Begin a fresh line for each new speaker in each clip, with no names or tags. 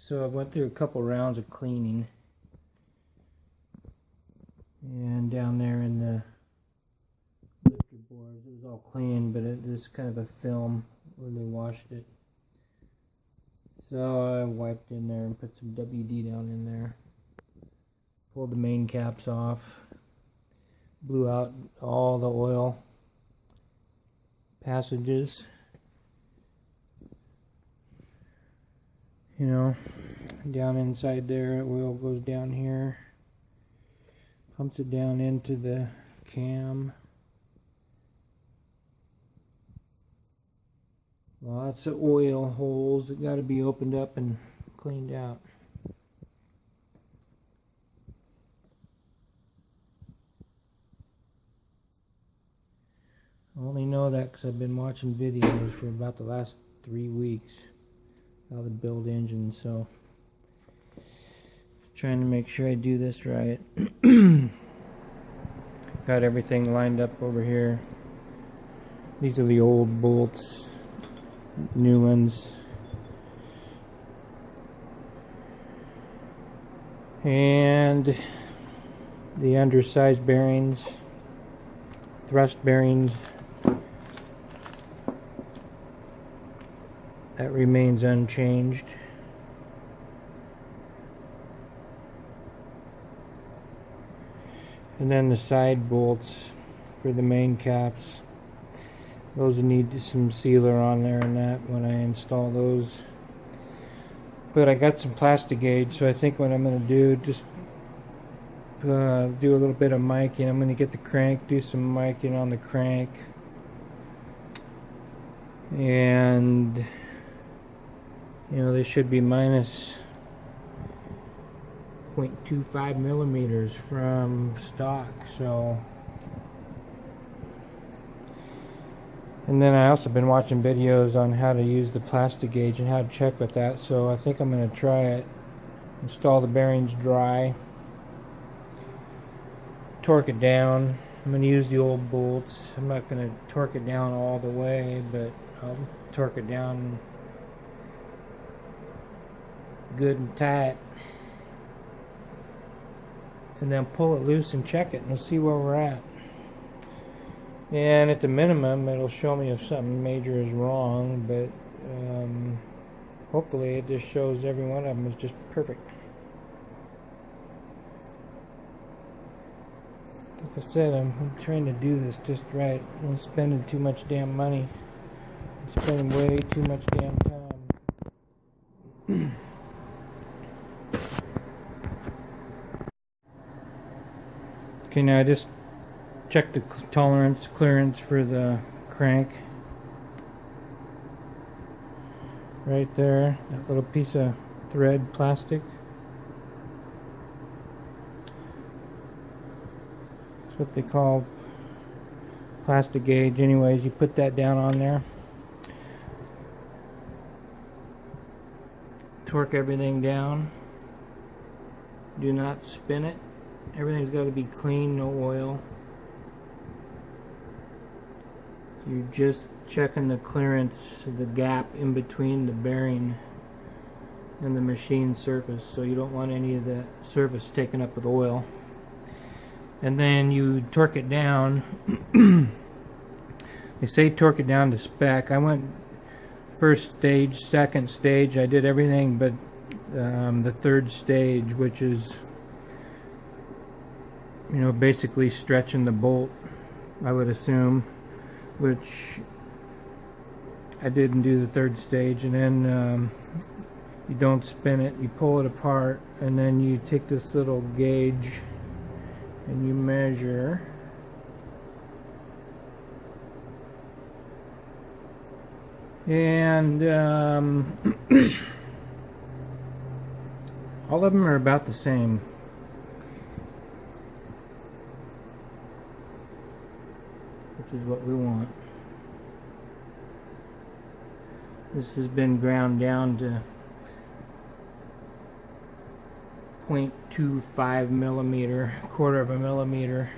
So I went through a couple rounds of cleaning, and down there in the lifter boards it was all clean, but it is kind of a film where they washed it. So I wiped in there and put some WD down in there, pulled the main caps off, blew out all the oil passages, you know, down inside there. Oil goes down here, pumps it down into the cam. Lots of oil holes that got to be opened up and cleaned out. I only know that because I've been watching videos for about the last 3 weeks how to build engines, so trying to make sure I do this right. Got everything lined up over here. These are the old bolts, new ones, and the undersized bearings, thrust bearings, that remains unchanged. And then the side bolts for the main caps, those need some sealer on there and that when I install those. But I got some plastic gauge, so I think what I'm going to do, just do a little bit of miking. I'm going to get the crank, do some miking on the crank, and you know, they should be minus 0.25 millimeters from stock. So, and then I also been watching videos on how to use the plastic gauge and how to check with that, so I think I'm going to try it. Install the bearings dry, torque it down. I'm going to use the old bolts. I'm not going to torque it down all the way, but I'll torque it down good and tight, and then pull it loose and check it, and we'll see where we're at. And at the minimum, it'll show me if something major is wrong, but hopefully it just shows every one of them is just perfect. Like I said, I'm trying to do this just right. I'm spending too much damn money. I'm spending way too much damn time. Okay, now I just check the tolerance, clearance for the crank. Right there, that little piece of thread plastic. That's what they call plastic gauge. Anyways, you put that down on there. Torque everything down. Do not spin it. Everything's got to be clean, no oil. You're just checking the clearance, the gap in between the bearing and the machine surface, so you don't want any of the surface taken up with oil. And then you torque it down. They say torque it down to spec. I went first stage, second stage. I did everything but the third stage, which is, you know, basically stretching the bolt, I would assume, which I didn't do the third stage. And then you don't spin it, you pull it apart, and then you take this little gauge and you measure. And all of them are about the same. Which is what we want. This has been ground down to 0.25 millimeter, quarter of a millimeter.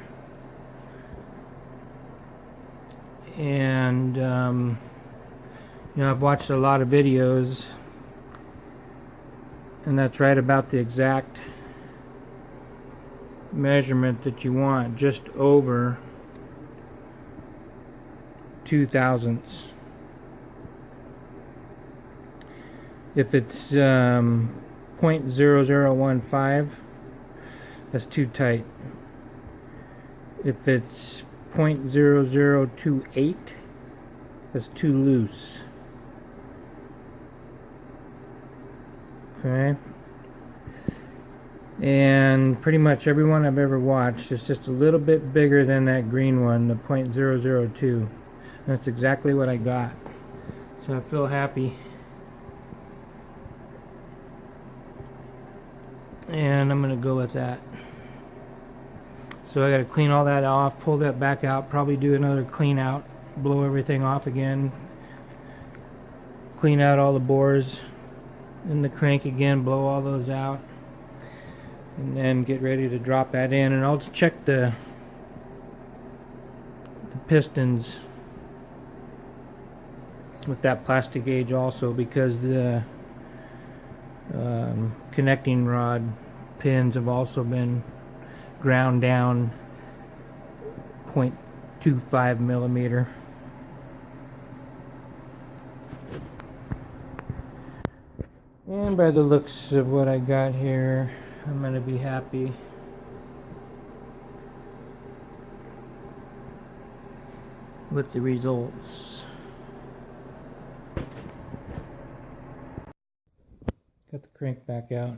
And you know, I've watched a lot of videos and that's right about the exact measurement that you want, just over 2/1000. If it's 0.0015, that's too tight. If it's 0.0028, that's too loose. Okay. And pretty much every one I've ever watched is just a little bit bigger than that green one, the 0.002. That's exactly what I got. So I feel happy. And I'm going to go with that. So I got to clean all that off, pull that back out, probably do another clean out, blow everything off again, clean out all the bores in the crank again, blow all those out, and then get ready to drop that in. And I'll check the pistons with that plastic gauge also, because the connecting rod pins have also been ground down 0.25 millimeter. And by the looks of what I got here, I'm going to be happy. With the results. Got the crank back out,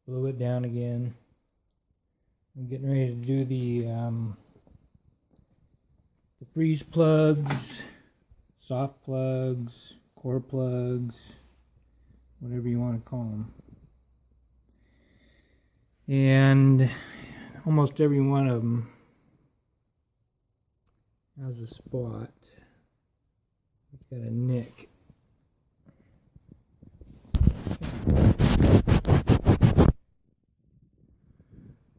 blew it down again. I'm getting ready to do the freeze plugs, soft plugs, core plugs, whatever you want to call them. And almost every one of them has a spot. It's got a nick.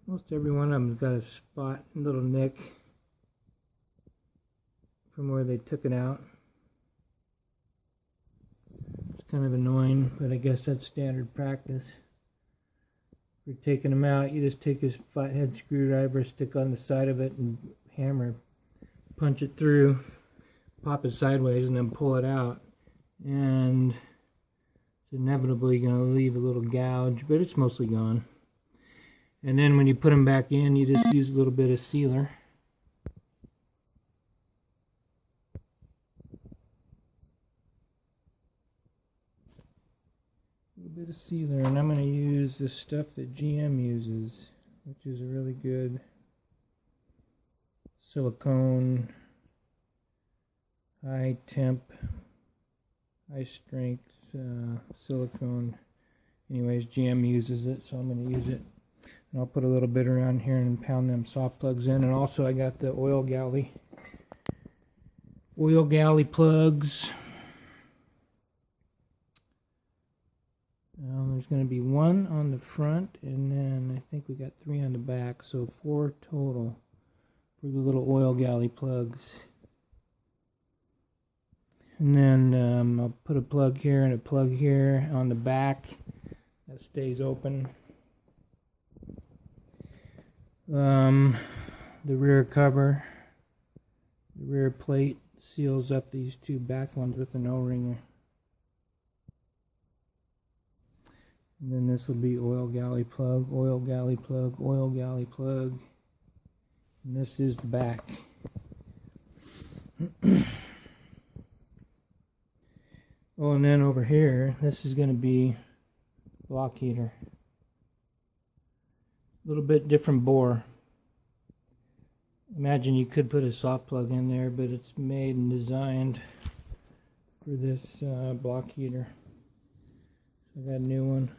Most every one of them's got a spot, a little nick from where they took it out. It's kind of annoying, but I guess that's standard practice. For taking them out, you just take a flathead screwdriver, stick on the side of it, and hammer, punch it through, pop it sideways, and then pull it out. And it's inevitably going to leave a little gouge, but it's mostly gone. And then when you put them back in, you just use a little bit of sealer. A little bit of sealer, and I'm going to use the stuff that GM uses, which is a really good silicone, high temp, high strength silicone. Anyways, GM uses it, so I'm going to use it. And I'll put a little bit around here and pound them soft plugs in. And also I got the oil galley plugs. There's going to be one on the front, and then I think we got 3 on the back, so 4 total for the little oil galley plugs. And then I'll put a plug here and a plug here on the back that stays open. The rear cover, the rear plate seals up these 2 back ones with an O-ringer. And then this will be oil galley plug, oil galley plug, oil galley plug. And this is the back. Oh, and then over here, this is going to be block heater. A little bit different bore. Imagine you could put a soft plug in there, but it's made and designed for this block heater. So I got a new one.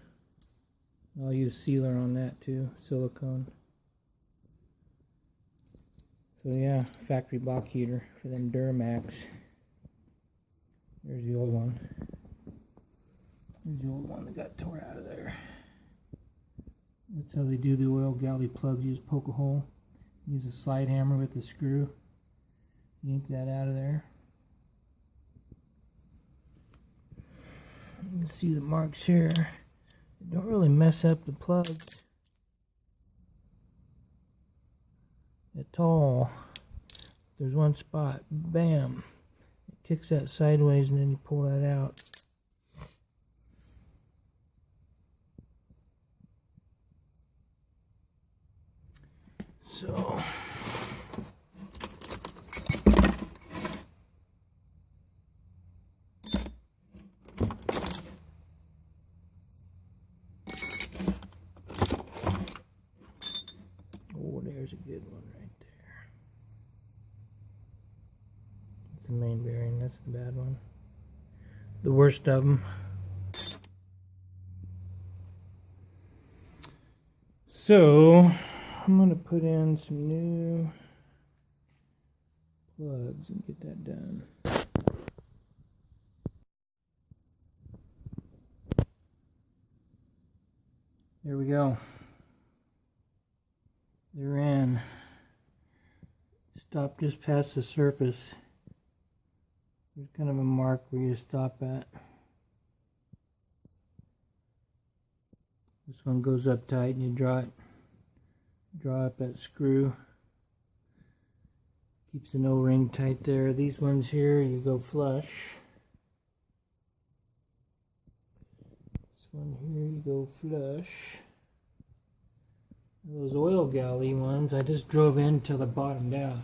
I'll use sealer on that too, silicone. So yeah, factory block heater for them Duramax. There's the old one. There's the old one that got tore out of there. That's how they do the oil galley plugs. You just poke a hole, use a slide hammer with the screw, yank that out of there. You can see the marks here. Don't really mess up the plugs at all. There's one spot, bam, it kicks that sideways and then you pull that out. So oh, there's a good one right there. That's the main bearing, that's the bad one. The worst of them. So I'm going to put in some new plugs and get that done. There we go. They're in. Stop just past the surface. There's kind of a mark where you stop at. This one goes up tight and you draw up that screw. Keeps an O-ring tight there. These ones here, you go flush. This one here, you go flush. Those oil galley ones, I just drove in till it bottomed out.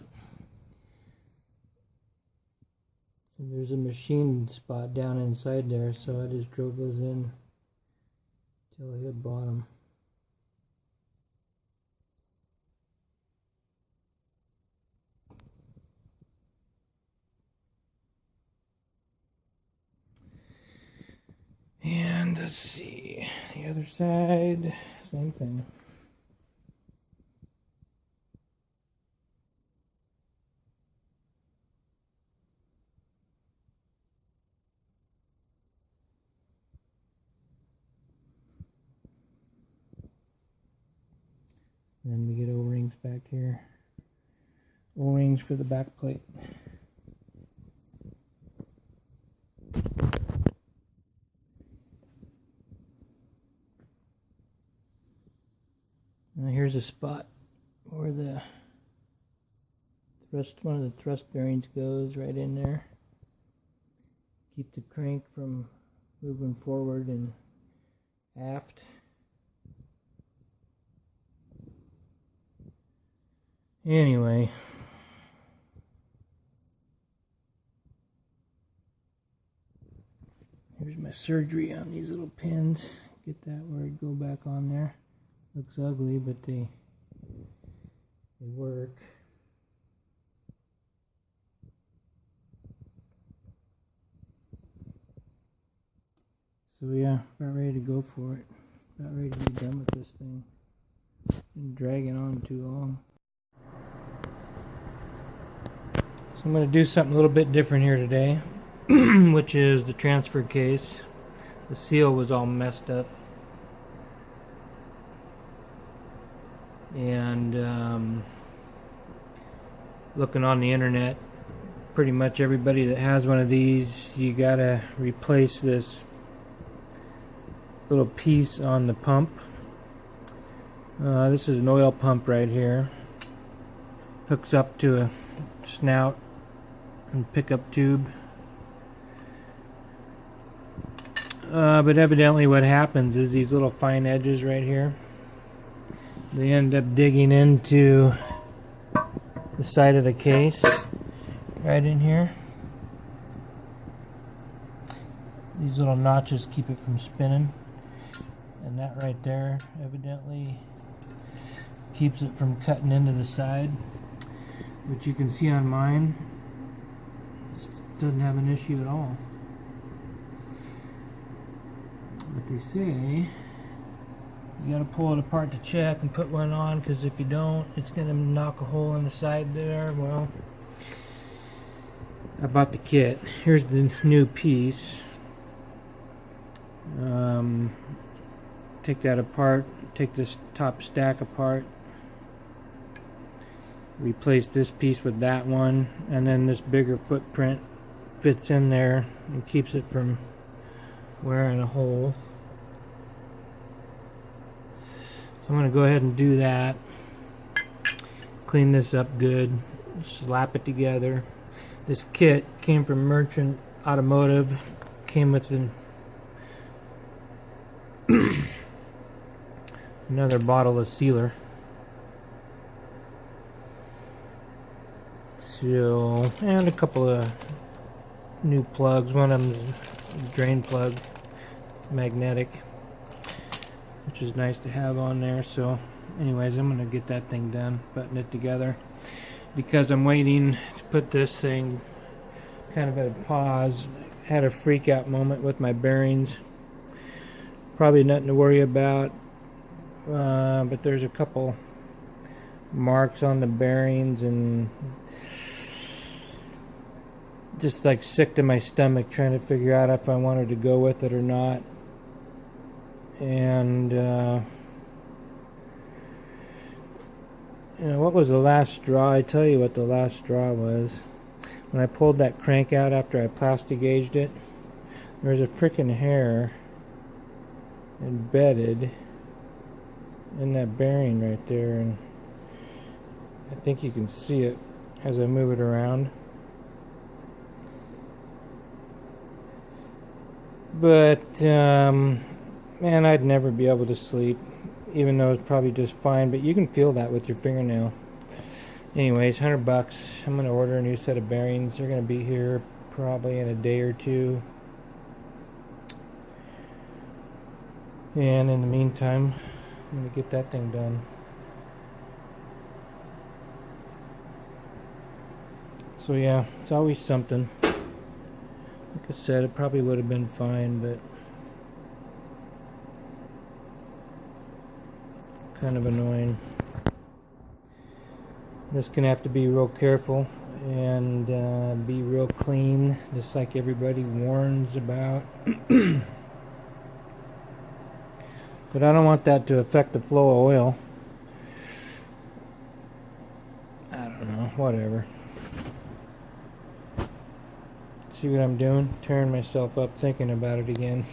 And there's a machine spot down inside there, so I just drove those in till I hit bottom. And let's see, the other side, same thing. Then we get O-rings back here. O-rings for the back plate. Now here's a spot where the one of the thrust bearings goes right in there. Keep the crank from moving forward and aft. Anyway, here's my surgery on these little pins. Get that where it go back on there. Looks ugly, but they work. So yeah, about ready to go for it. About ready to be done with this thing. Been dragging on too long. So I'm going to do something a little bit different here today, which is the transfer case. The seal was all messed up. And looking on the internet, pretty much everybody that has one of these, you gotta replace this little piece on the pump. This is an oil pump right here. Hooks up to a snout and pickup tube. But evidently what happens is these little fine edges right here, they end up digging into the side of the case right in here. These little notches keep it from spinning, and that right there evidently keeps it from cutting into the side, which you can see on mine. This doesn't have an issue at all. But they say you gotta pull it apart to check and put one on, because if you don't, it's gonna knock a hole in the side there. Well, I bought the kit. Here's the new piece. Take that apart, take this top stack apart, replace this piece with that one, and then this bigger footprint fits in there and keeps it from wearing a hole. I'm going to go ahead and do that. Clean this up good. Slap it together. This kit came from Merchant Automotive. Came with another bottle of sealer. So, and a couple of new plugs. One of them is a drain plug, magnetic, which is nice to have on there. So anyways, I'm gonna get that thing done, button it together, because I'm waiting to put this thing kind of at a pause. Had a freak out moment with my bearings. Probably nothing to worry about, but there's a couple marks on the bearings, and just like sick to my stomach trying to figure out if I wanted to go with it or not. And you know, what was the last straw? I tell you what the last straw was. When I pulled that crank out after I plastic gauged it, there was a freaking hair embedded in that bearing right there, and I think you can see it as I move it around. But man, I'd never be able to sleep, even though it's probably just fine, but you can feel that with your fingernail. Anyways, $100. I'm going to order a new set of bearings. They're going to be here probably in a day or two. And in the meantime, I'm going to get that thing done. So yeah, it's always something. Like I said, it probably would have been fine, but kind of annoying. Just gonna have to be real careful and be real clean, just like everybody warns about. But I don't want that to affect the flow of oil. I don't know, whatever. See what I'm doing? Tearing myself up thinking about it again.